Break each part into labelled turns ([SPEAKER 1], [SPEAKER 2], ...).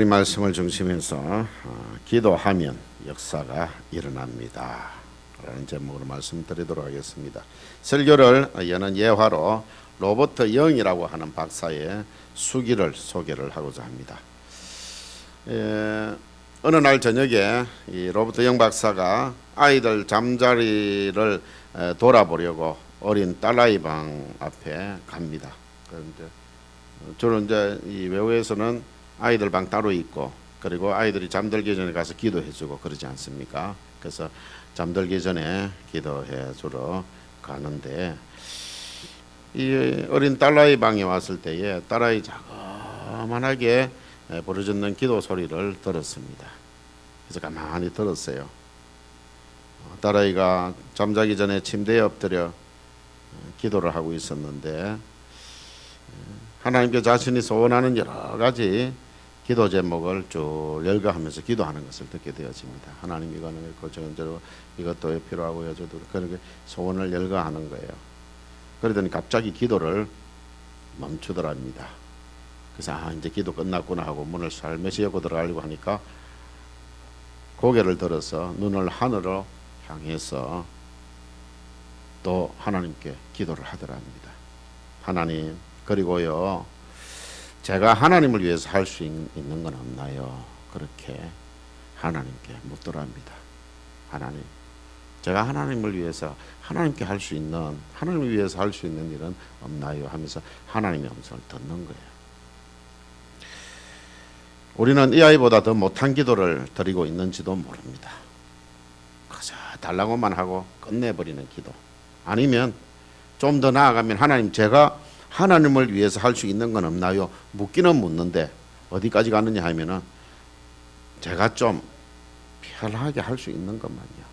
[SPEAKER 1] 이 말씀을 중심해서 기도하면 역사가 일어납니다 라는 제목으로 말씀드리도록 하겠습니다. 설교를 여는 예화로 로버트 영이라고 하는 박사의 수기를 소개를 하고자 합니다. 어느 날 저녁에 이 로버트 영 박사가 아이들 잠자리를 돌아보려고 어린 딸아이 방 앞에 갑니다. 그런데 주로 이제 이 외국에서는 아이들 방 따로 있고, 그리고 아이들이 잠들기 전에 가서 기도해주고 그러지 않습니까? 그래서 잠들기 전에 기도해 주러 가는데, 이 어린 딸아이 방에 왔을 때에 딸아이 자그만하게 부르짖는 기도 소리를 들었습니다. 그래서 가만히 들었어요. 딸아이가 잠자기 전에 침대에 엎드려 기도를 하고 있었는데, 하나님께 자신이 소원하는 여러 가지 기도 제목을 쭉 열거하면서 기도하는 것을 듣게 되어집니다. 하나님 이거는 고정대로 이것도 필요하고 여저도 그렇게 소원을 열거하는 거예요. 그러더니 갑자기 기도를 멈추더랍니다. 그래서 이제 기도 끝났구나 하고 문을 살며시 열고 들어가려고 하니까 고개를 들어서 눈을 하늘로 향해서 또 하나님께 기도를 하더랍니다. 하나님, 그리고요, 제가 하나님을 위해서 할 수 있는 건 없나요? 그렇게 하나님께 묻더랍니다. 하나님, 제가 하나님을 위해서 하나님께 할 수 있는, 하나님을 위해서 할 수 있는 일은 없나요? 하면서 하나님의 음성을 듣는 거예요. 우리는 이 아이보다 더 못한 기도를 드리고 있는지도 모릅니다. 그저 달라고만 하고 끝내버리는 기도, 아니면 좀 더 나아가면 하나님, 제가 하나님을 위해서 할 수 있는 건 없나요? 묻기는 묻는데 어디까지 가느냐 하면은 제가 좀 편하게 할 수 있는 것만요.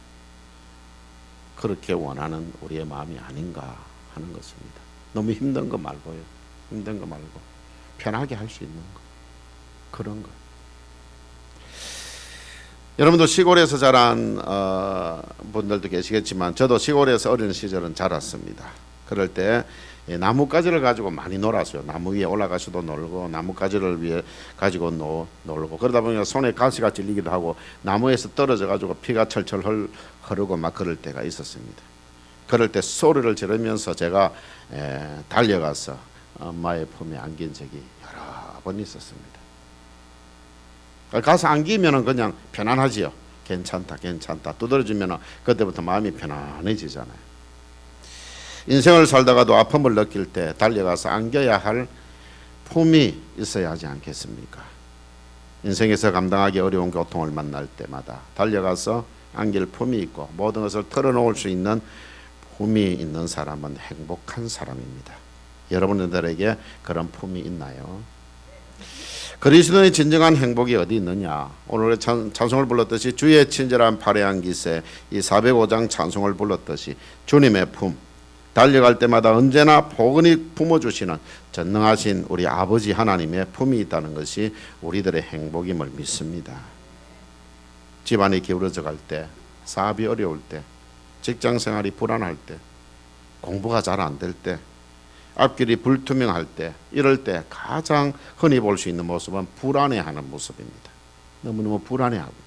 [SPEAKER 1] 그렇게 원하는 우리의 마음이 아닌가 하는 것입니다. 너무 힘든 거 말고요. 힘든 거 말고 편하게 할 수 있는 거, 그런 거. 여러분도 시골에서 자란 분들도 계시겠지만, 저도 시골에서 어린 시절은 자랐습니다. 그럴 때 나뭇가지를 가지고 많이 놀았어요. 나무 위에 올라가서도 놀고, 나뭇가지를 위에 가지고 놀고, 그러다 보니까 손에 가시가 찔리기도 하고, 나무에서 떨어져 가지고 피가 철철 흐르고 막 그럴 때가 있었습니다. 그럴 때 소리를 지르면서 제가 달려가서 엄마의 품에 안긴 적이 여러 번 있었습니다. 가서 안기면은 그냥 편안하지요. 괜찮다, 괜찮다 두드려주면은 그때부터 마음이 편안해지잖아요. 인생을 살다가도 아픔을 느낄 때 달려가서 안겨야 할 품이 있어야 하지 않겠습니까? 인생에서 감당하기 어려운 고통을 만날 때마다 달려가서 안길 품이 있고, 모든 것을 털어놓을 수 있는 품이 있는 사람은 행복한 사람입니다. 여러분들에게 그런 품이 있나요? 그리스도의 진정한 행복이 어디 있느냐? 오늘 찬송을 불렀듯이 주의 친절한 발에한 기세, 이 405장 찬송을 불렀듯이 주님의 품, 달려갈 때마다 언제나 포근히 품어주시는 전능하신 우리 아버지 하나님의 품이 있다는 것이 우리들의 행복임을 믿습니다. 집안이 기울어져 갈 때, 사업이 어려울 때, 직장생활이 불안할 때, 공부가 잘 안 될 때, 앞길이 불투명할 때, 이럴 때 가장 흔히 볼 수 있는 모습은 불안해하는 모습입니다. 너무너무 불안해하고,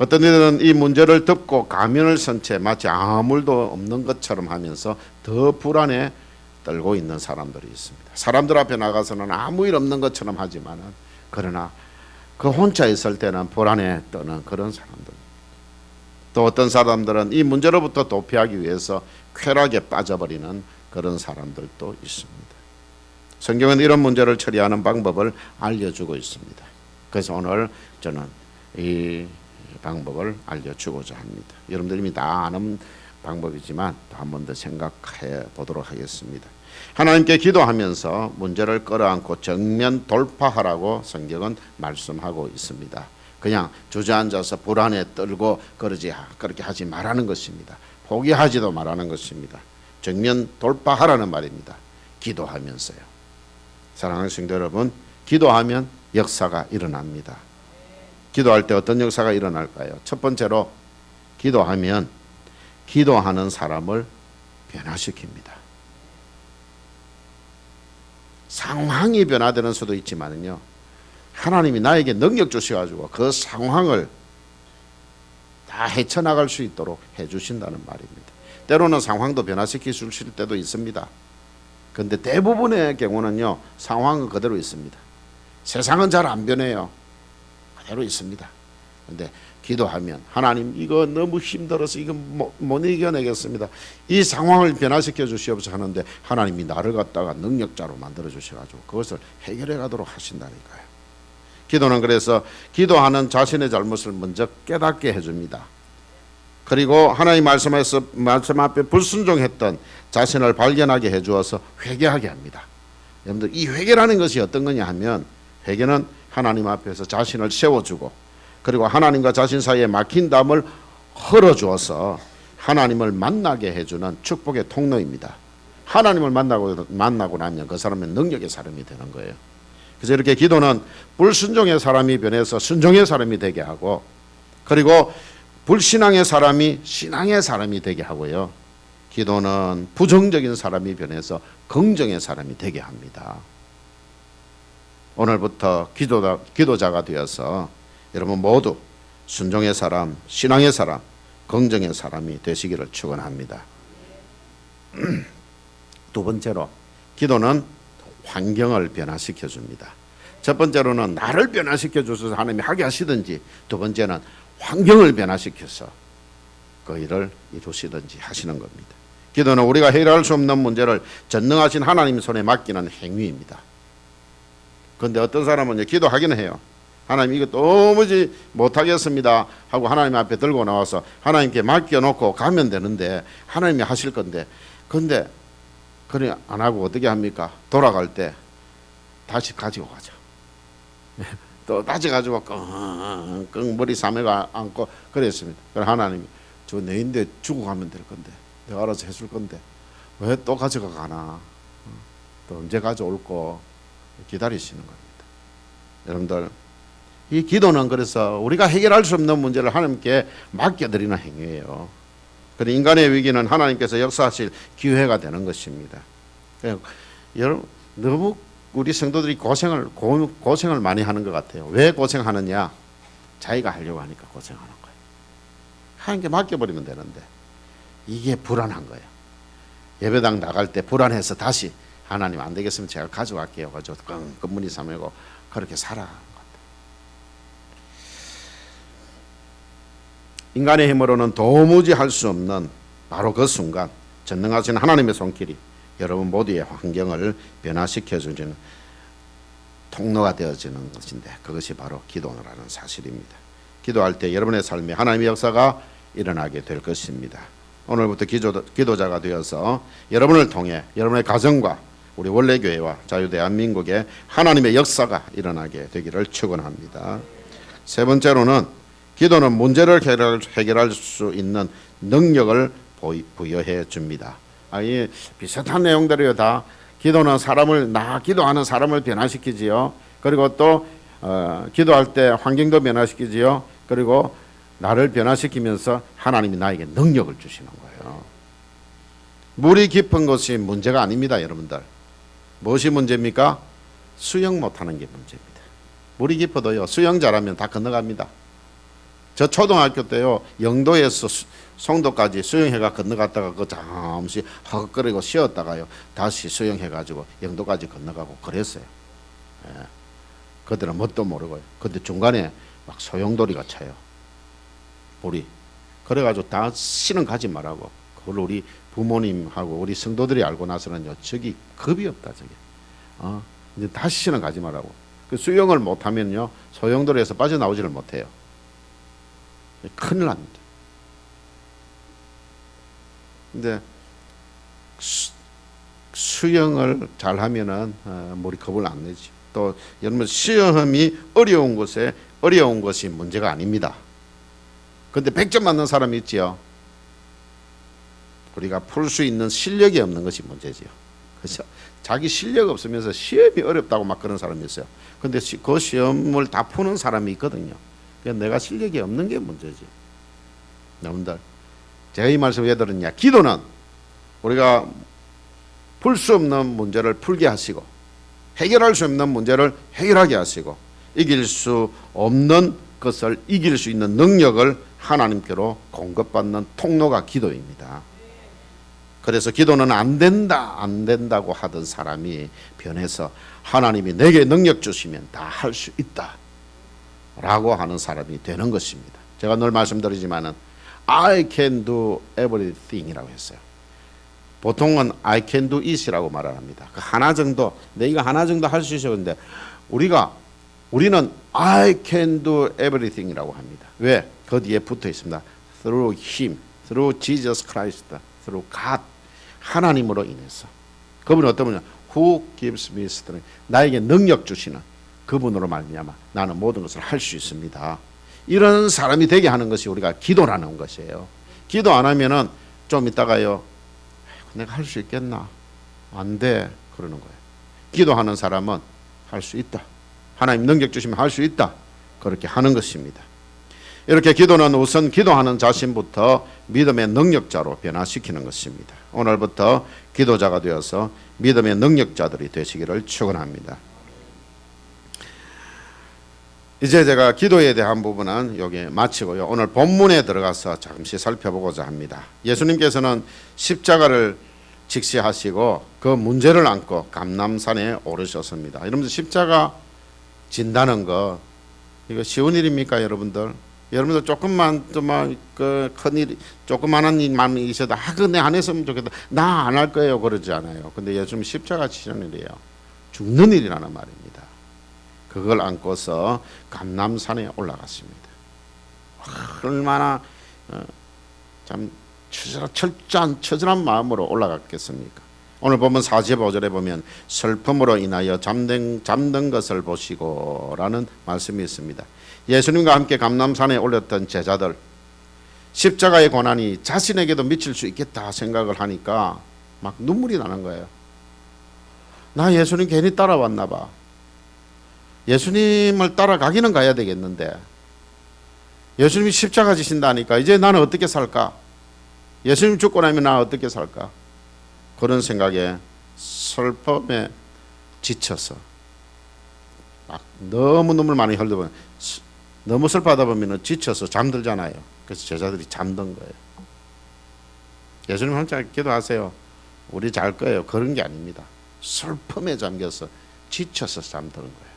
[SPEAKER 1] 어떤 이들은 이 문제를 덮고 가면을 쓴 채 마치 아무 일도 없는 것처럼 하면서 더 불안에 떨고 있는 사람들이 있습니다. 사람들 앞에 나가서는 아무 일 없는 것처럼 하지만은, 그러나 그 혼자 있을 때는 불안에 떠는 그런 사람들. 또 어떤 사람들은 이 문제로부터 도피하기 위해서 쾌락에 빠져버리는 그런 사람들도 있습니다. 성경은 이런 문제를 처리하는 방법을 알려주고 있습니다. 그래서 오늘 저는 이 방법을 알려주고자 합니다. 여러분들이 이미 다 아는 방법이지만 또 한 번 더 생각해 보도록 하겠습니다. 하나님께 기도하면서 문제를 끌어안고 정면 돌파하라고 성경은 말씀하고 있습니다. 그냥 주저앉아서 불안에 떨고 그렇게 하지 말라는 것입니다. 포기하지도 말라는 것입니다. 정면 돌파하라는 말입니다. 기도하면서요. 사랑하는 성도 여러분, 기도하면 역사가 일어납니다. 기도할 때 어떤 역사가 일어날까요? 첫 번째로, 기도하면 기도하는 사람을 변화시킵니다. 상황이 변화되는 수도 있지만요, 하나님이 나에게 능력 주셔가지고 그 상황을 다 헤쳐나갈 수 있도록 해주신다는 말입니다. 때로는 상황도 변화시켜 주실 때도 있습니다. 그런데 대부분의 경우는요, 상황은 그대로 있습니다. 세상은 잘 안 변해요. 그대로 있습니다. 그런데 기도하면 하나님 이거 너무 힘들어서 이거 못 이겨내겠습니다. 이 상황을 변화시켜 주시옵소서 하는데 하나님이 나를 갖다가 능력자로 만들어 주셔가지고 그것을 해결해 가도록 하신다니까요. 기도는 그래서 기도하는 자신의 잘못을 먼저 깨닫게 해줍니다. 그리고 하나님 말씀 앞에 불순종했던 자신을 발견하게 해주어서 회개하게 합니다. 여러분들 이 회개라는 것이 어떤 거냐 하면, 회개는 하나님 앞에서 자신을 세워주고 그리고 하나님과 자신 사이에 막힌 담을 헐어주어서 하나님을 만나게 해주는 축복의 통로입니다. 하나님을 만나고 나면 그 사람은 능력의 사람이 되는 거예요. 그래서 이렇게 기도는 불순종의 사람이 변해서 순종의 사람이 되게 하고, 그리고 불신앙의 사람이 신앙의 사람이 되게 하고요. 기도는 부정적인 사람이 변해서 긍정의 사람이 되게 합니다. 오늘부터 기도자가 되어서 여러분 모두 순종의 사람, 신앙의 사람, 긍정의 사람이 되시기를 축원합니다. 두 번째로 기도는 환경을 변화시켜 줍니다. 첫 번째로는 나를 변화시켜 주셔서 하나님이 하게 하시든지, 두 번째는 환경을 변화시켜서 그 일을 이루시든지 하시는 겁니다. 기도는 우리가 해결할 수 없는 문제를 전능하신 하나님 손에 맡기는 행위입니다. 그런데 어떤 사람은 기도하기는 해요. 하나님 이거 도무지 못하겠습니다 하고 하나님 앞에 들고 나와서 하나님께 맡겨놓고 가면 되는데, 하나님이 하실 건데, 근데 그래 안 하고 어떻게 합니까? 돌아갈 때 다시 가지고 가죠. 또 다시 가지고 끙끙 머리 싸매가 안고 그랬습니다. 그래서 하나님이 저 내인데 죽어가면 될 건데, 내가 알아서 해줄 건데 왜 또 가져가 가나, 또 언제 가져올고 기다리시는 겁니다. 여러분들 이 기도는 그래서 우리가 해결할 수 없는 문제를 하나님께 맡겨드리는 행위예요. 그리고 인간의 위기는 하나님께서 역사하실 기회가 되는 것입니다. 여러분 너무 우리 성도들이 고생을 많이 하는 것 같아요. 왜 고생하느냐? 자기가 하려고 하니까 고생하는 거예요. 하나님께 맡겨버리면 되는데 이게 불안한 거예요. 예배당 나갈 때 불안해서 다시 하나님 안 되겠으면 제가 가져갈게요 가지고 끈끈무늬 삼고 그렇게 살아가는 것. 인간의 힘으로는 도무지 할 수 없는 바로 그 순간 전능하신 하나님의 손길이 여러분 모두의 환경을 변화시켜주는 통로가 되어지는 것인데, 그것이 바로 기도라는 사실입니다. 기도할 때 여러분의 삶에 하나님의 역사가 일어나게 될 것입니다. 오늘부터 기도자가 되어서 여러분을 통해 여러분의 가정과 우리 원래교회와 자유대한민국에 하나님의 역사가 일어나게 되기를 축원합니다. 세 번째로는 기도는 문제를 해결할 수 있는 능력을 부여해 줍니다. 이 비슷한 내용들이요. 다 기도는 기도하는 사람을 변화시키지요. 그리고 또 기도할 때 환경도 변화시키지요. 그리고 나를 변화시키면서 하나님이 나에게 능력을 주시는 거예요. 물이 깊은 것이 문제가 아닙니다, 여러분들. 무엇이 문제입니까? 수영 못하는 게 문제입니다. 물이 깊어도요, 수영 잘하면 다 건너갑니다. 저 초등학교 때요, 영도에서 송도까지 수영해가 건너갔다가 그 잠시 허걱거리고 쉬었다가요 다시 수영해가지고 영도까지 건너가고 그랬어요. 예. 그들은 뭣도 모르고요. 근데 중간에 막 소용돌이가 쳐요. 물이. 그래가지고 다시는 가지 말라고. 그걸 우리 부모님하고 우리 성도들이 알고 나서는요, 저기 겁이 없다 저게. 이제 다시는 가지 말라고. 그 수영을 못하면요 소용돌이에서 빠져나오지를 못해요. 큰일 납니다. 근데 수영을 잘하면은 물이 겁을 안 내지. 또 여러분 수영이 어려운 것이 문제가 아닙니다. 근데 100점 맞는 사람이 있지요. 우리가 풀 수 있는 실력이 없는 것이 문제지요. 그렇죠? 자기 실력 없으면서 시험이 어렵다고 막 그런 사람이 있어요. 근데 그 시험을 다 푸는 사람이 있거든요. 그러니까 내가 실력이 없는 게 문제지. 여러분들 제가 이 말씀 왜 들었냐? 기도는 우리가 풀 수 없는 문제를 풀게 하시고 해결할 수 없는 문제를 해결하게 하시고 이길 수 없는 것을 이길 수 있는 능력을 하나님께로 공급받는 통로가 기도입니다. 그래서 기도는 안 된다고 하던 사람이 변해서 하나님이 내게 능력 주시면 다 할 수 있다 라고 하는 사람이 되는 것입니다. 제가 늘 말씀드리지만은 I can do everything 이라고 했어요. 보통은 I can do it이라고 말을 합니다. 그 하나 정도, 내가 하나 정도 할 수 있어. 근데 우리는 I can do everything 이라고 합니다. 왜? 그 뒤에 붙어 있습니다. Through Him, through Jesus Christ, through God. 하나님으로 인해서. 그분은 어떤 분이냐? Who gives me strength. 나에게 능력 주시는 그분으로 말미암아 나는 모든 것을 할 수 있습니다. 이런 사람이 되게 하는 것이 우리가 기도라는 것이에요. 기도 안 하면은 좀 있다가요, 내가 할 수 있겠나? 안 돼. 그러는 거예요. 기도하는 사람은 할 수 있다. 하나님 능력 주시면 할 수 있다. 그렇게 하는 것입니다. 이렇게 기도는 우선 기도하는 자신부터 믿음의 능력자로 변화시키는 것입니다. 오늘부터 기도자가 되어서 믿음의 능력자들이 되시기를 축원합니다. 이제 제가 기도에 대한 부분은 여기 마치고요. 오늘 본문에 들어가서 잠시 살펴보고자 합니다. 예수님께서는 십자가를 직시하시고 그 문제를 안고 감람산에 오르셨습니다. 여러분들 십자가 진다는 거 이거 쉬운 일입니까, 여러분들? 여러분들 조금만 그 큰일, 조그만한 일만 있어도 그내 안 했으면 좋겠다. 나 안 할 거예요. 그러지 않아요. 근데 요즘 십자가 치는 일이에요. 죽는 일이라는 말입니다. 그걸 안고서 감람산에 올라갔습니다. 얼마나 참 처절한 마음으로 올라갔겠습니까? 오늘 보면 45절에 보면 슬픔으로 인하여 잠든 것을 보시고 라는 말씀이 있습니다. 예수님과 함께 감람산에 올렸던 제자들, 십자가의 고난이 자신에게도 미칠 수 있겠다 생각을 하니까 막 눈물이 나는 거예요. 나 예수님 괜히 따라왔나 봐. 예수님을 따라가기는 가야 되겠는데 예수님이 십자가 지신다니까 이제 나는 어떻게 살까? 예수님 죽고 나면 나 어떻게 살까? 그런 생각에 슬픔에 지쳐서 막 너무 눈물 많이 흘려보면 너무 슬퍼하다 보면 지쳐서 잠들잖아요. 그래서 제자들이 잠든 거예요. 예수님 혼자 기도하세요. 우리 잘 거예요. 그런 게 아닙니다. 슬픔에 잠겨서 지쳐서 잠드는 거예요.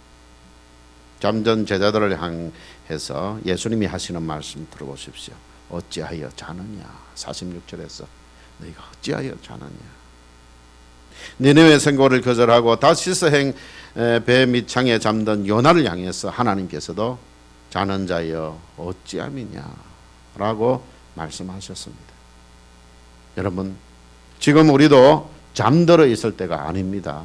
[SPEAKER 1] 잠든 제자들을 향해서 예수님이 하시는 말씀 들어보십시오. 어찌하여 자느냐. 46절에서 너희가 어찌하여 자느냐. 니느웨 선고를 거절하고 다시스행 배 밑창에 잠든 요나를 향해서 하나님께서도 자는 자여 어찌함이냐 라고 말씀하셨습니다. 여러분, 지금 우리도 잠들어 있을 때가 아닙니다.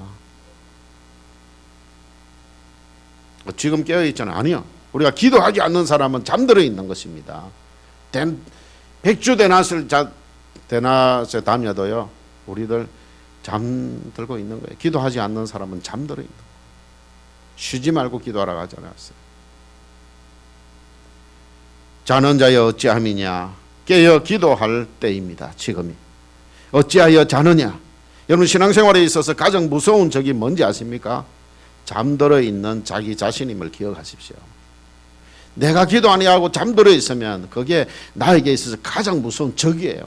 [SPEAKER 1] 지금 깨어있잖아요. 아니요. 우리가 기도하지 않는 사람은 잠들어 있는 것입니다. 백주 대낮에 다녀도요 우리들 잠들고 있는 거예요. 기도하지 않는 사람은 잠들어 있는 거예요. 쉬지 말고 기도하라고 하지 않았어요. 자는 자여 어찌함이냐. 깨어 기도할 때입니다. 지금이. 어찌하여 자느냐. 여러분 신앙생활에 있어서 가장 무서운 적이 뭔지 아십니까? 잠들어 있는 자기 자신임을 기억하십시오. 내가 기도 안 하고 잠들어 있으면 그게 나에게 있어서 가장 무서운 적이에요.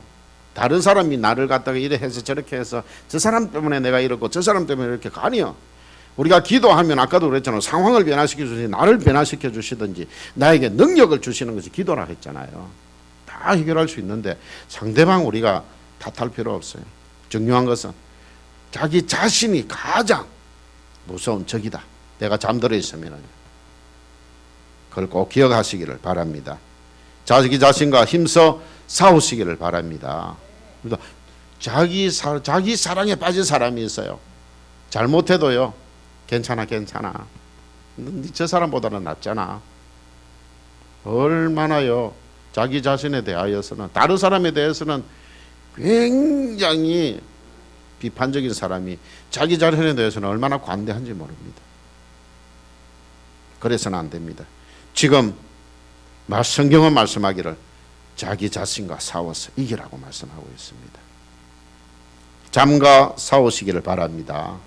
[SPEAKER 1] 다른 사람이 나를 갖다가 이래 해서 저렇게 해서 저 사람 때문에 내가 이렇고 저 사람 때문에 이렇게 아니요. 우리가 기도하면 아까도 그랬잖아요. 상황을 변화시켜 주시든지 나를 변화시켜 주시든지 나에게 능력을 주시는 것이 기도라 했잖아요. 다 해결할 수 있는데 상대방 우리가 탓할 필요 없어요. 중요한 것은 자기 자신이 가장 무서운 적이다. 내가 잠들어 있으면 그걸 꼭 기억하시기를 바랍니다. 자기 자신과 힘써 싸우시기를 바랍니다. 자기 사랑에 빠진 사람이 있어요. 잘못해도요 괜찮아 저 사람보다는 낫잖아. 얼마나요 자기 자신에 대하여서는 다른 사람에 대해서는 굉장히 비판적인 사람이 자기 자신에 대해서는 얼마나 관대한지 모릅니다. 그래서는 안 됩니다. 지금 성경은 말씀하기를 자기 자신과 싸워서 이기라고 말씀하고 있습니다. 잠과 싸우시기를 바랍니다.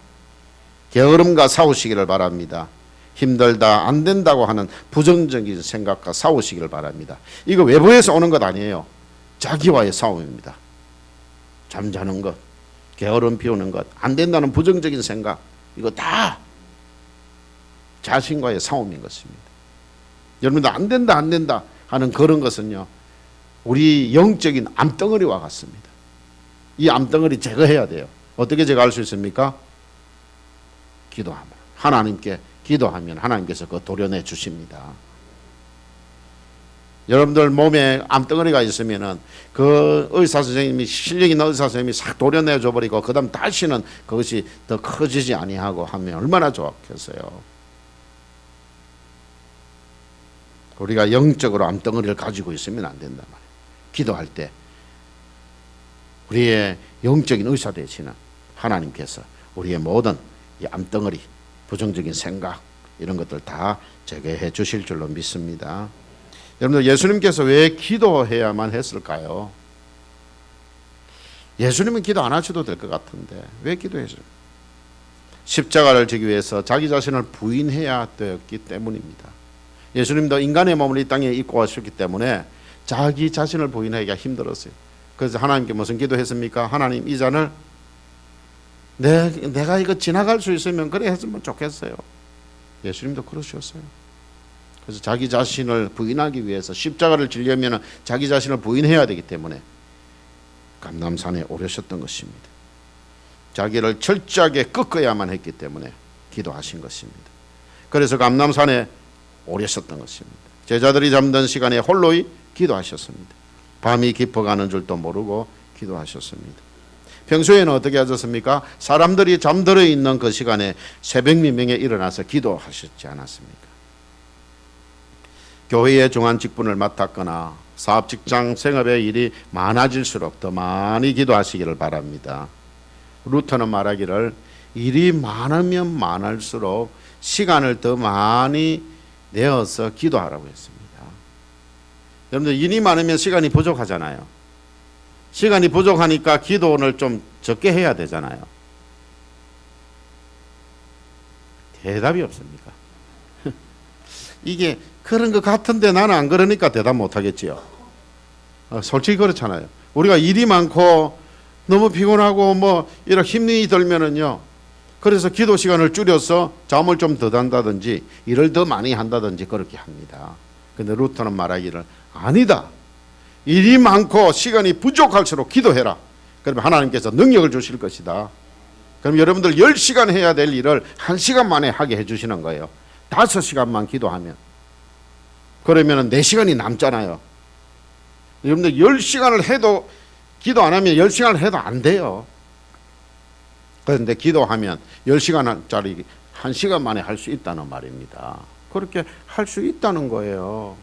[SPEAKER 1] 게으름과 싸우시기를 바랍니다. 힘들다, 안 된다고 하는 부정적인 생각과 싸우시길 바랍니다. 이거 외부에서 오는 것 아니에요. 자기와의 싸움입니다. 잠자는 것, 게으름 피우는 것, 안 된다는 부정적인 생각, 이거 다 자신과의 싸움인 것입니다. 여러분들 안 된다, 안 된다 하는 그런 것은요, 우리 영적인 암덩어리와 같습니다. 이 암덩어리 제거해야 돼요. 어떻게 제거할 수 있습니까? 기도하면, 하나님께 기도하면 하나님께서 그거 도려내 주십니다. 여러분들 몸에 암덩어리가 있으면은 그 의사 선생님이, 실력 있는 의사 선생님이 싹 도려내 줘버리고 그다음 다시는 그것이 더 커지지 아니하고 하면 얼마나 좋겠어요. 우리가 영적으로 암덩어리를 가지고 있으면 안 된단 말이에요. 기도할 때 우리의 영적인 의사 되시는 하나님께서 우리의 모든 이 암덩어리, 부정적인 생각 이런 것들 다 제거해 주실 줄로 믿습니다. 여러분들, 예수님께서 왜 기도해야만 했을까요? 예수님은 기도 안 하셔도 될 것 같은데 왜 기도했어요? 십자가를 지기 위해서 자기 자신을 부인해야 되었기 때문입니다. 예수님도 인간의 몸을 이 땅에 입고 왔기 때문에 자기 자신을 부인하기가 힘들었어요. 그래서 하나님께 무슨 기도했습니까? 하나님, 이 잔을 내가 이거 지나갈 수 있으면 그래 했으면 좋겠어요. 예수님도 그러셨어요. 그래서 자기 자신을 부인하기 위해서 십자가를 지려면 자기 자신을 부인해야 되기 때문에 감람산에 오르셨던 것입니다. 자기를 철저하게 꺾어야만 했기 때문에 기도하신 것입니다. 그래서 감람산에 오르셨던 것입니다. 제자들이 잠든 시간에 홀로이 기도하셨습니다. 밤이 깊어가는 줄도 모르고 기도하셨습니다. 평소에는 어떻게 하셨습니까? 사람들이 잠들어 있는 그 시간에 새벽 미명에 일어나서 기도하셨지 않았습니까? 교회의 중한 직분을 맡았거나 사업 직장 생업의 일이 많아질수록 더 많이 기도하시기를 바랍니다. 루터는 말하기를 일이 많으면 많을수록 시간을 더 많이 내어서 기도하라고 했습니다. 여러분들, 일이 많으면 시간이 부족하잖아요. 시간이 부족하니까 기도를 좀 적게 해야 되잖아요. 대답이 없습니까? 이게 그런 것 같은데 나는 안 그러니까 대답 못 하겠지요. 솔직히 그렇잖아요. 우리가 일이 많고 너무 피곤하고 뭐 이렇게 힘이 들면은요, 그래서 기도 시간을 줄여서 잠을 좀 더 잔다든지 일을 더 많이 한다든지 그렇게 합니다. 근데 루터는 말하기를 아니다. 일이 많고 시간이 부족할수록 기도해라. 그러면 하나님께서 능력을 주실 것이다. 그럼 여러분들 10시간 해야 될 일을 1시간 만에 하게 해주시는 거예요. 5시간만 기도하면. 그러면 4시간이 남잖아요. 여러분들 10시간을 해도, 기도 안 하면 10시간을 해도 안 돼요. 그런데 기도하면 10시간짜리 1시간 만에 할 수 있다는 말입니다. 그렇게 할 수 있다는 거예요.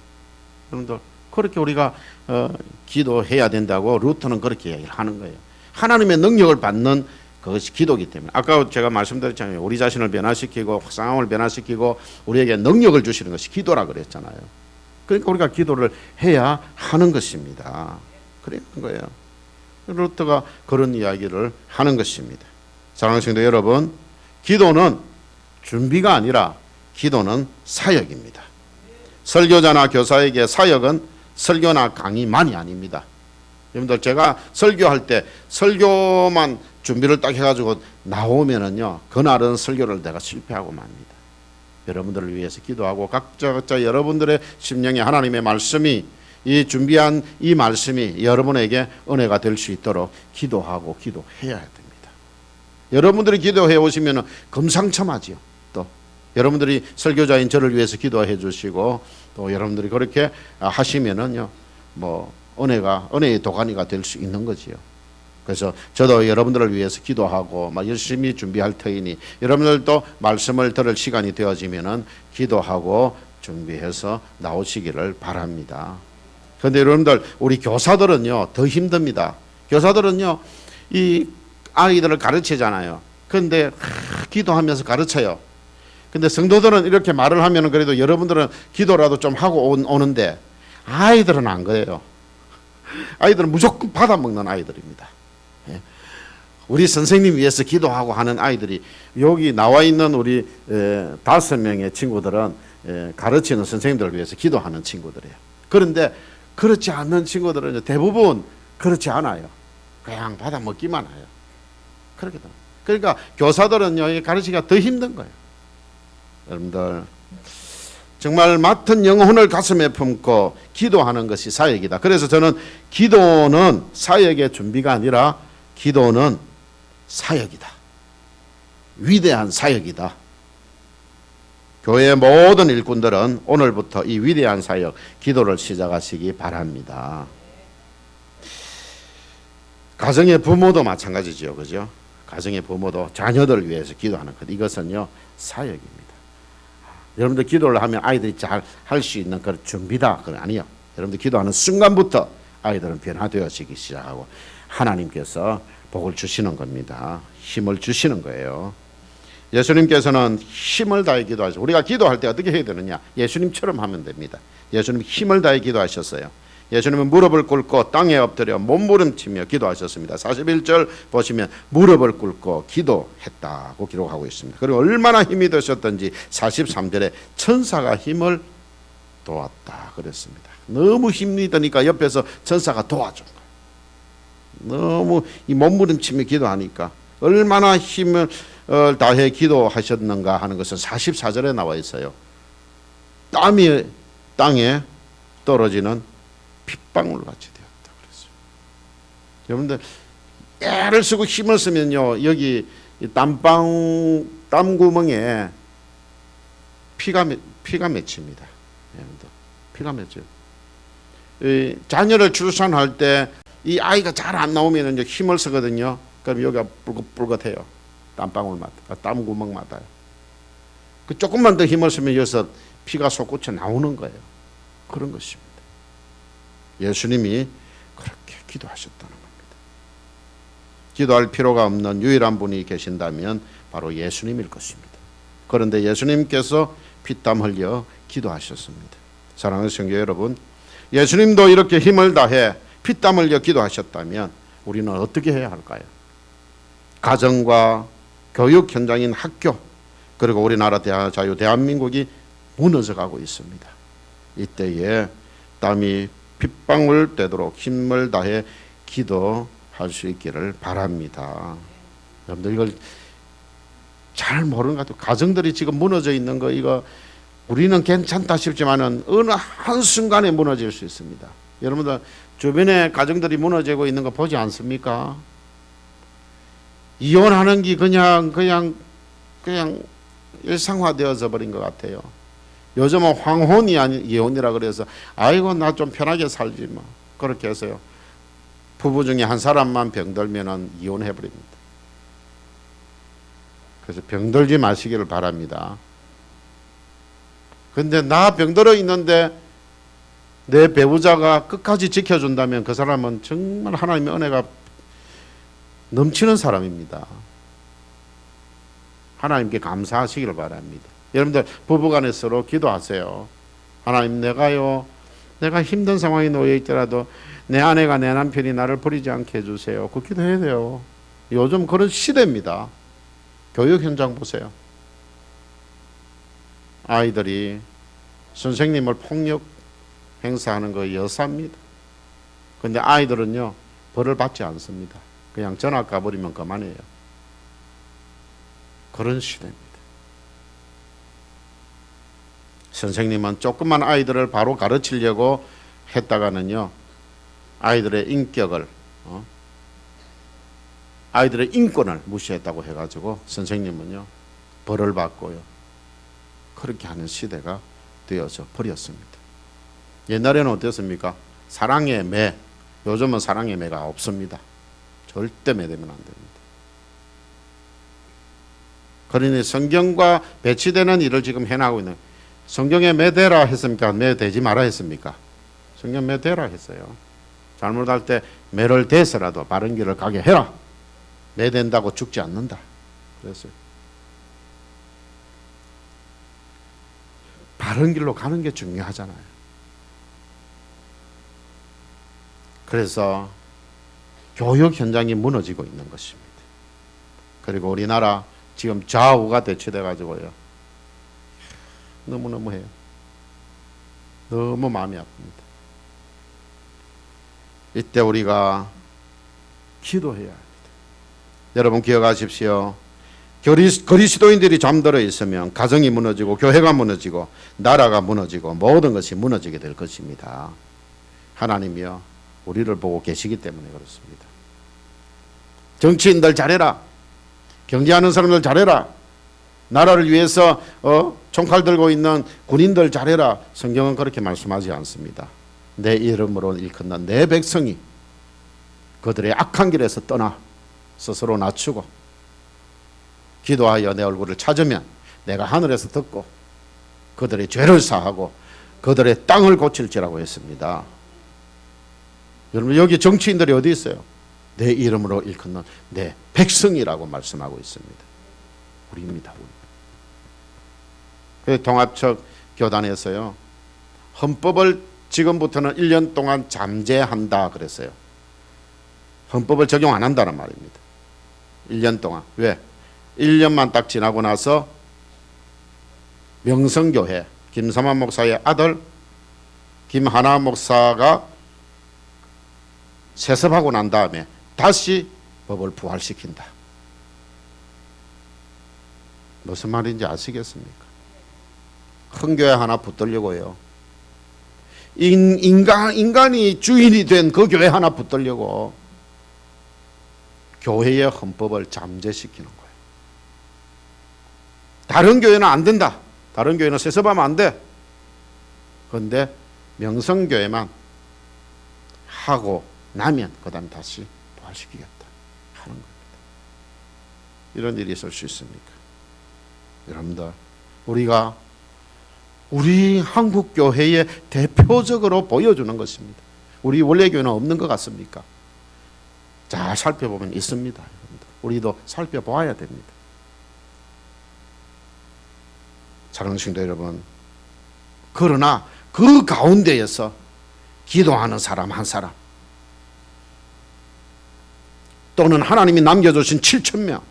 [SPEAKER 1] 여러분들, 그렇게 우리가 기도해야 된다고 루터는 그렇게 얘기를 하는 거예요. 하나님의 능력을 받는 그것이 기도이기 때문에. 아까 제가 말씀드렸잖아요. 우리 자신을 변화시키고 상황을 변화시키고 우리에게 능력을 주시는 것이 기도라 그랬잖아요. 그러니까 우리가 기도를 해야 하는 것입니다. 그런 거예요. 루터가 그런 이야기를 하는 것입니다. 사랑하는 성도 여러분, 기도는 준비가 아니라 기도는 사역입니다. 설교자나 교사에게 사역은 설교나 강의만이 아닙니다. 여러분들, 제가 설교할 때 설교만 준비를 딱 해가지고 나오면은요, 그날은 설교를 내가 실패하고 맙니다. 여러분들을 위해서 기도하고 각자 여러분들의 심령에 하나님의 말씀이, 이 준비한 이 말씀이 여러분에게 은혜가 될 수 있도록 기도하고 기도해야 됩니다. 여러분들이 기도해 오시면 금상첨화지요. 또 여러분들이 설교자인 저를 위해서 기도해 주시고 또 여러분들이 그렇게 하시면은요, 뭐 은혜의 도가니가 될 수 있는 거지요. 그래서 저도 여러분들을 위해서 기도하고 막 열심히 준비할 터이니 여러분들도 말씀을 들을 시간이 되어지면은 기도하고 준비해서 나오시기를 바랍니다. 그런데 여러분들, 우리 교사들은요 더 힘듭니다. 교사들은요 이 아이들을 가르치잖아요. 그런데 기도하면서 가르쳐요. 근데 성도들은 이렇게 말을 하면은 그래도 여러분들은 기도라도 좀 하고 오는데 아이들은 안 그래요. 아이들은 무조건 받아먹는 아이들입니다. 우리 선생님 위해서 기도하고 하는 아이들이 여기 나와 있는 우리 5명의 친구들은 가르치는 선생님들을 위해서 기도하는 친구들이에요. 그런데 그렇지 않는 친구들은 대부분 그렇지 않아요. 그냥 받아 먹기만 해요. 그렇게 됩니다. 그러니까 교사들은요, 가르치기가 더 힘든 거예요. 여러분들 정말 맡은 영혼을 가슴에 품고 기도하는 것이 사역이다. 그래서 저는 기도는 사역의 준비가 아니라 기도는 사역이다. 위대한 사역이다. 교회의 모든 일꾼들은 오늘부터 이 위대한 사역, 기도를 시작하시기 바랍니다. 가정의 부모도 마찬가지죠. 그죠? 가정의 부모도 자녀들을 위해서 기도하는 것. 이것은요, 사역입니다. 여러분들 기도를 하면 아이들이 잘 할 수 있는 그런 준비다. 그건 아니요. 여러분들 기도하는 순간부터 아이들은 변화되어지기 시작하고 하나님께서 복을 주시는 겁니다. 힘을 주시는 거예요. 예수님께서는 힘을 다해 기도하셨어요. 우리가 기도할 때 어떻게 해야 되느냐? 예수님처럼 하면 됩니다. 예수님 힘을 다해 기도하셨어요. 예수님은 무릎을 꿇고 땅에 엎드려 몸부림치며 기도하셨습니다. 41절 보시면 무릎을 꿇고 기도했다고 기록하고 있습니다. 그리고 얼마나 힘이 드셨던지 43절에 천사가 힘을 도왔다 그랬습니다. 너무 힘이 드니까 옆에서 천사가 도와준 거예요. 너무 이 몸부림치며 기도하니까 얼마나 힘을 다해 기도하셨는가 하는 것은 44절에 나와 있어요. 땀이 땅에 떨어지는 핏방울 같이 되었다 그랬어요. 여러분들 애를 쓰고 힘을 쓰면요, 여기 땀구멍에 피가 맺힙니다. 여러분들 피가 맺혀요. 자녀를 출산할 때 이 아이가 잘 안 나오면 이제 힘을 쓰거든요. 그럼 여기가 붉긋붉긋해요. 땀구멍마다요. 그 조금만 더 힘을 쓰면 여기서 피가 솟구쳐 나오는 거예요. 그런 것입니다. 예수님이 그렇게 기도하셨다는 겁니다. 기도할 필요가 없는 유일한 분이 계신다면 바로 예수님일 것입니다. 그런데 예수님께서 피땀 흘려 기도하셨습니다. 사랑하는 성도 여러분, 예수님도 이렇게 힘을 다해 피땀 흘려 기도하셨다면 우리는 어떻게 해야 할까요? 가정과 교육 현장인 학교, 그리고 우리나라 자유 대한민국이 무너져가고 있습니다. 이때에 땀이 핏방울 되도록 힘을 다해 기도할 수 있기를 바랍니다. 여러분들 이걸 잘 모르는 것 같아요. 가정들이 지금 무너져 있는 거, 이거 우리는 괜찮다 싶지만은 어느 한순간에 무너질 수 있습니다. 여러분들 주변에 가정들이 무너지고 있는 거 보지 않습니까? 이혼하는 게 그냥 일상화되어져 버린 것 같아요. 요즘은 황혼이 아닌 이혼이라 그래서 아이고 나 좀 편하게 살지 뭐 그렇게 해서요. 부부 중에 한 사람만 병들면은 이혼해 버립니다. 그래서 병들지 마시기를 바랍니다. 근데 나 병들어 있는데 내 배우자가 끝까지 지켜준다면 그 사람은 정말 하나님의 은혜가 넘치는 사람입니다. 하나님께 감사하시기를 바랍니다. 여러분들 부부간에 서로 기도하세요. 하나님, 내가 힘든 상황에 놓여 있더라도 내 아내가 내 남편이 나를 버리지 않게 해주세요. 그 기도해야 돼요. 요즘 그런 시대입니다. 교육 현장 보세요. 아이들이 선생님을 폭력 행사하는 거 여사입니다. 근데 아이들은요 벌을 받지 않습니다. 그냥 전학 가버리면 그만해요. 그런 시대입니다. 선생님은 조금만 아이들을 바로 가르치려고 했다가는요 아이들의 인격을 아이들의 인권을 무시했다고 해가지고 선생님은요 벌을 받고요 그렇게 하는 시대가 되어져 버렸습니다. 옛날에는 어땠습니까? 사랑의 매. 요즘은 사랑의 매가 없습니다. 절대 매되면 안 됩니다. 그러니 성경과 배치되는 일을 지금 해나가고 있는, 성경에 매대라 했습니까? 매대지 마라 했습니까? 성경 매대라 했어요. 잘못할 때 매를 대서라도 바른 길을 가게 해라. 매된다고 죽지 않는다 그랬어요. 바른 길로 가는 게 중요하잖아요. 그래서 교육 현장이 무너지고 있는 것입니다. 그리고 우리나라 지금 좌우가 대치돼 가지고요. 너무너무 해요. 너무 마음이 아픕니다. 이때 우리가 기도해야 합니다. 여러분 기억하십시오. 그리스도인들이 잠들어 있으면 가정이 무너지고 교회가 무너지고 나라가 무너지고 모든 것이 무너지게 될 것입니다. 하나님이요 우리를 보고 계시기 때문에 그렇습니다. 정치인들 잘해라. 경제하는 사람들 잘해라. 나라를 위해서 총칼 들고 있는 군인들 잘해라. 성경은 그렇게 말씀하지 않습니다. 내 이름으로 일컫는 내 백성이 그들의 악한 길에서 떠나 스스로 낮추고 기도하여 내 얼굴을 찾으면 내가 하늘에서 듣고 그들의 죄를 사하고 그들의 땅을 고칠지라고 했습니다. 여러분 여기 정치인들이 어디 있어요? 내 이름으로 일컫는 내 백성이라고 말씀하고 있습니다. 우리입니다. 우리. 통합적 교단에서요 헌법을 지금부터는 1년 동안 잠재한다 그랬어요. 헌법을 적용 안 한다는 말입니다. 1년 동안. 왜? 1년만 딱 지나고 나서 명성교회 김삼환 목사의 아들 김하나 목사가 세습하고 난 다음에 다시 법을 부활시킨다. 무슨 말인지 아시겠습니까? 큰 교회 하나 붙들려고요. 인간이 주인이 된 그 교회 하나 붙들려고 교회의 헌법을 잠재시키는 거예요. 다른 교회는 안 된다. 다른 교회는 세습하면 안 돼. 그런데 명성교회만 하고 나면 그 다음 다시 부활시키겠다 하는 겁니다. 이런 일이 있을 수 있습니까? 여러분들 우리가 우리 한국교회의 대표적으로 보여주는 것입니다. 우리 원래교회는 없는 것 같습니까? 잘 살펴보면 있습니다. 여러분들. 우리도 살펴보아야 됩니다. 사랑하는 성도 여러분, 그러나 그 가운데에서 기도하는 사람 한 사람 또는 하나님이 남겨주신 7,000명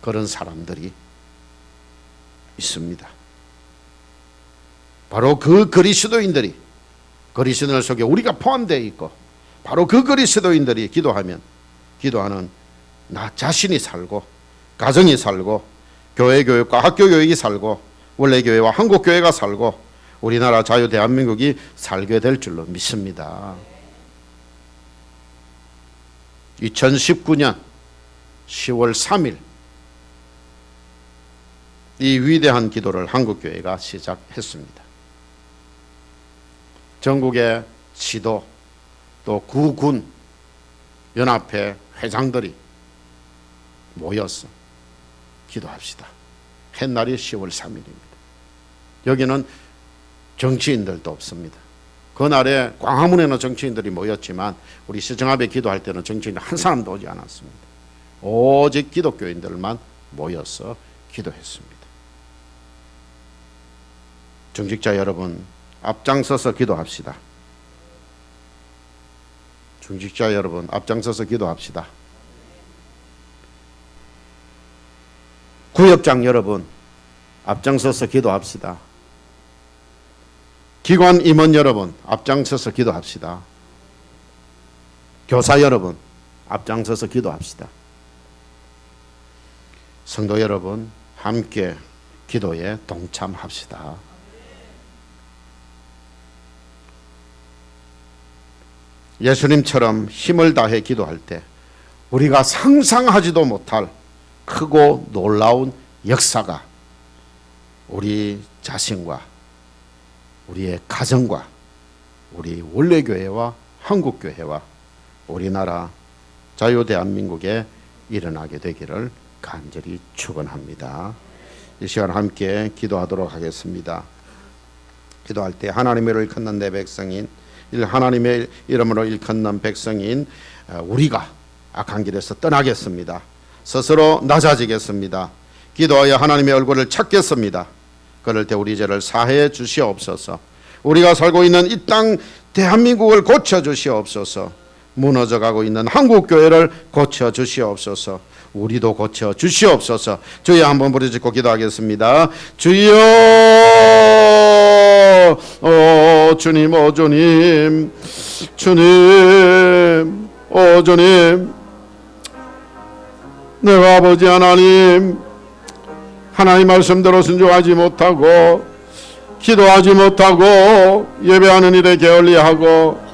[SPEAKER 1] 그런 사람들이 있습니다. 바로 그 그리스도인들 속에 우리가 포함되어 있고 바로 그 그리스도인들이 기도하는 나 자신이 살고 가정이 살고 교회 교육과 학교 교육이 살고 원래 교회와 한국 교회가 살고 우리나라 자유 대한민국이 살게 될 줄로 믿습니다. 2019년 10월 3일 이 위대한 기도를 한국교회가 시작했습니다. 전국의 지도 또 구군 연합회 회장들이 모여서 기도합시다. 햇날이 10월 3일입니다. 여기는 정치인들도 없습니다. 그날에 광화문에는 정치인들이 모였지만 우리 시청 앞에 기도할 때는 정치인 한 사람도 오지 않았습니다. 오직 기독교인들만 모여서 기도했습니다. 정직자 여러분, 앞장서서 기도합시다. 중직자 여러분, 앞장서서 기도합시다. 구역장 여러분, 앞장서서 기도합시다. 기관 임원 여러분, 앞장서서 기도합시다. 교사 여러분, 앞장서서 기도합시다. 성도 여러분, 함께 기도에 동참합시다. 예수님처럼 힘을 다해 기도할 때 우리가 상상하지도 못할 크고 놀라운 역사가 우리 자신과 우리의 가정과 우리 원래교회와 한국교회와 우리나라 자유대한민국에 일어나게 되기를 간절히 축원합니다. 이 시간 함께 기도하도록 하겠습니다. 기도할 때 하나님을 일컫는 내 백성인 하나님의 이름으로 일컫는 백성인 우리가 악한 길에서 떠나겠습니다. 스스로 낮아지겠습니다. 기도하여 하나님의 얼굴을 찾겠습니다. 그럴 때 우리 죄를 사해 주시옵소서. 우리가 살고 있는 이 땅 대한민국을 고쳐 주시옵소서. 무너져가고 있는 한국교회를 고쳐 주시옵소서. 우리도 고쳐 주시옵소서. 주여 한번 부르짖고 기도하겠습니다. 주여, 주님, 주님, 주님, 주님, 내가 아버지 하나님 말씀대로 순종하지 못하고 기도하지 못하고 예배하는 일에 게을리하고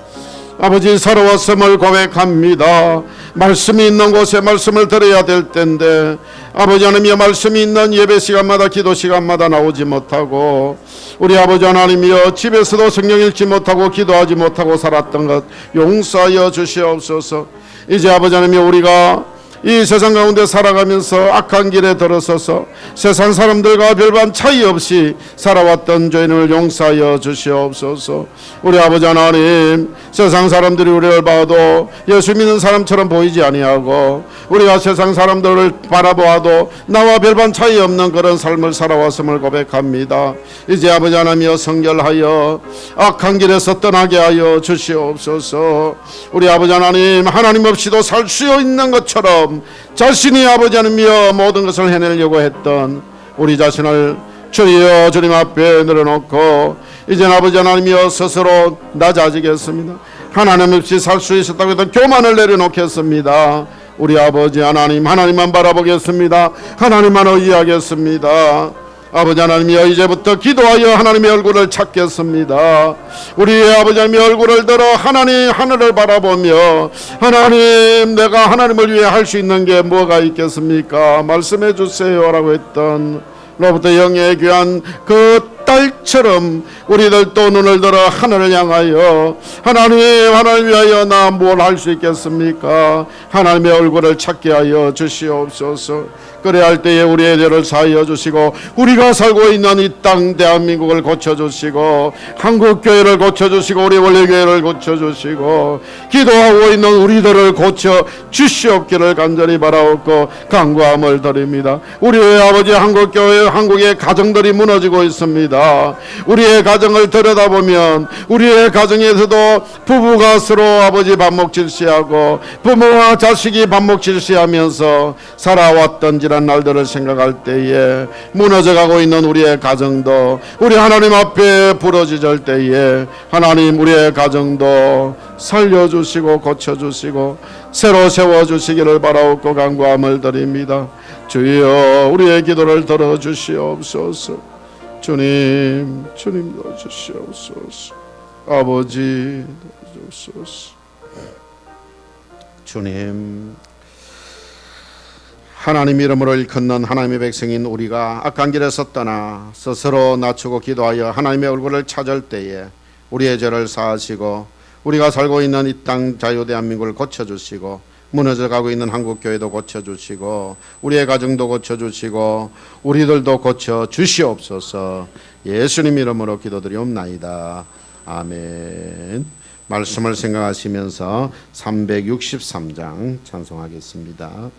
[SPEAKER 1] 아버지 서러웠음을 고백합니다. 말씀이 있는 곳에 말씀을 들어야 될 텐데 아버지 하나님이여 말씀이 있는 예배 시간마다 기도 시간마다 나오지 못하고 우리 아버지 하나님이여 집에서도 성경 읽지 못하고 기도하지 못하고 살았던 것 용서하여 주시옵소서. 이제 아버지 하나님이여 우리가 이 세상 가운데 살아가면서 악한 길에 들어서서 세상 사람들과 별반 차이 없이 살아왔던 죄인을 용서하여 주시옵소서. 우리 아버지 하나님 세상 사람들이 우리를 봐도 예수 믿는 사람처럼 보이지 아니하고 우리가 세상 사람들을 바라보아도 나와 별반 차이 없는 그런 삶을 살아왔음을 고백합니다. 이제 아버지 하나님이여 성결하여 악한 길에서 떠나게 하여 주시옵소서. 우리 아버지 하나님 없이도 살 수 있는 것처럼 자신이 아버지 하나님이여 모든 것을 해내려고 했던 우리 자신을 주여 주님 앞에 내려놓고 이제 아버지 하나님이여 스스로 낮아지겠습니다. 하나님 없이 살 수 있었다고 했던 교만을 내려놓겠습니다. 우리 아버지 하나님만 바라보겠습니다. 하나님만 의지하겠습니다. 아버지 하나님이여 이제부터 기도하여 하나님의 얼굴을 찾겠습니다. 우리의 아버지 하나님의 얼굴을 들어 하나님 하늘을 바라보며 하나님 내가 하나님을 위해 할 수 있는 게 뭐가 있겠습니까? 말씀해 주세요 라고 했던 로부터 영의 귀한 그 딸처럼 우리들도 눈을 들어 하늘을 향하여 하나님 위하여 나 뭘 할 수 있겠습니까? 하나님의 얼굴을 찾게 하여 주시옵소서. 그래야 할 때에 우리의 죄를 사하여 주시고 우리가 살고 있는 이 땅 대한민국을 고쳐주시고 한국교회를 고쳐주시고 우리 원래교회를 고쳐주시고 기도하고 있는 우리들을 고쳐 주시옵기를 간절히 바라옵고 간구함을 드립니다. 우리의 아버지 한국교회 한국의 가정들이 무너지고 있습니다. 우리의 가정을 들여다보면 우리의 가정에서도 부부가 서로 아버지 반목질시하고 부모와 자식이 반목질시하면서 살아왔던 지난 날들을 생각할 때에 무너져가고 있는 우리의 가정도 우리 하나님 앞에 부러지질 때에 하나님 우리의 가정도 살려주시고 고쳐주시고 새로 세워주시기를 바라옵고 간구함을 드립니다. 주여 우리의 기도를 들어주시옵소서. 주님 도와주시옵소서. 아버지 도와주옵소서. 주님 하나님 이름으로 일컫는 하나님의 백성인 우리가 악한 길에서 떠나 스스로 낮추고 기도하여 하나님의 얼굴을 찾을 때에 우리의 죄를 사하시고 우리가 살고 있는 이 땅 자유 대한민국을 고쳐주시고 무너져가고 있는 한국교회도 고쳐주시고 우리의 가정도 고쳐주시고 우리들도 고쳐주시옵소서. 예수님 이름으로 기도드리옵나이다. 아멘. 말씀을 생각하시면서 363장 찬송하겠습니다.